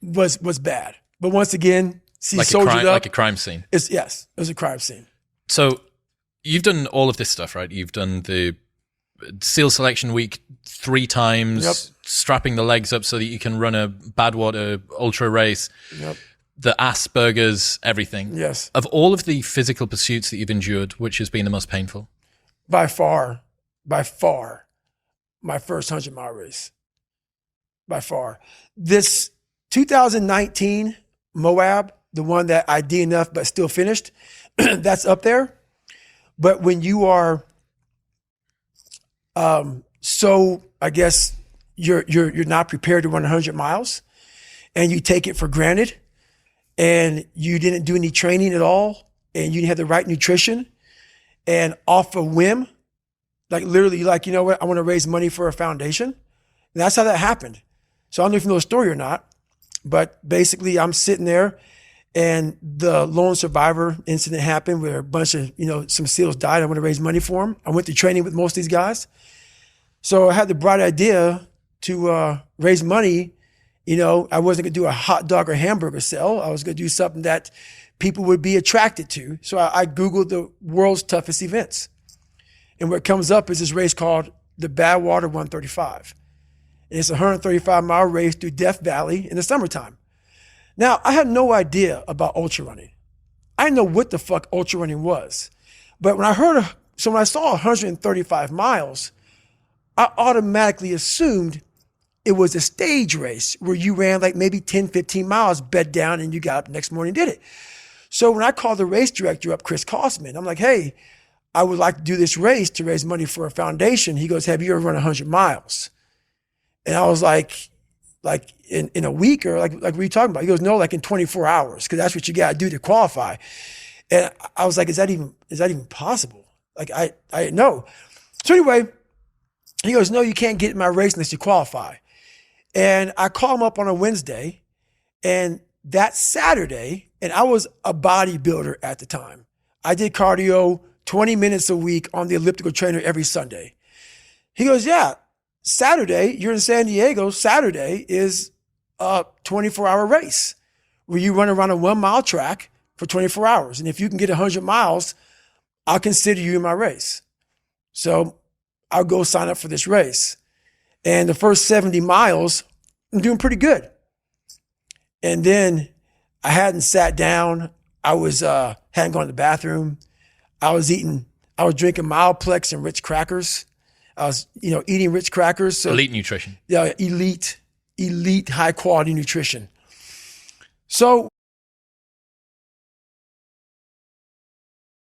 was bad. But once again, see, like soldiered up. Like a crime scene. Yes, it was a crime scene. So you've done all of this stuff, right? You've done the SEAL Selection Week 3 times, Yep. strapping the legs up so that you can run a Badwater ultra race, Yep. the Asperger's, everything. Yes. Of all of the physical pursuits that you've endured, which has been the most painful? By far, my first 100-mile race. By far. This 2019 Moab, the one that I DNF'd but still finished, that's up there. But when you are so, I guess you're not prepared to run 100 miles and you take it for granted and you didn't do any training at all and you didn't have the right nutrition and off a whim, like literally like, you know what, I want to raise money for a foundation. And that's how that happened. So I don't know if you know the story or not, but basically I'm sitting there and the lone survivor incident happened where a bunch of, some SEALs died. I want to raise money for them. I went to training with most of these guys. So I had the bright idea to raise money. I wasn't going to do a hot dog or hamburger sell. I was going to do something that people would be attracted to. So I Googled the world's toughest events. And what comes up is this race called the Badwater 135. And it's a 135-mile race through Death Valley in the summertime. Now, I had no idea about ultra running. I didn't know what the fuck ultra running was. But when I saw 135 miles, I automatically assumed it was a stage race where you ran like maybe 10, 15 miles, bed down, and you got up the next morning and did it. So when I called the race director up, Chris Kosman, I'm like, hey, I would like to do this race to raise money for a foundation. He goes, have you ever run 100 miles? And I was like in a week or like what are you talking about? He goes, no, like in 24 hours, because that's what you got to do to qualify. And I was like, is that even possible? Like I didn't know. So anyway, he goes, no, you can't get in my race unless you qualify. And I call him up on a Wednesday, and that Saturday, and I was a bodybuilder at the time. I did cardio 20 minutes a week on the elliptical trainer every Sunday. He goes, yeah, Saturday, you're in San Diego. Saturday is a 24-hour race where you run around a 1-mile track for 24 hours. And if you can get 100 miles, I'll consider you in my race. So I'll go sign up for this race. And the first 70 miles, I'm doing pretty good. And then I hadn't sat down. I hadn't gone to the bathroom. I was drinking Mileplex and Ritz crackers. I was, eating Ritz crackers. So, elite nutrition. Yeah, elite, high quality nutrition. So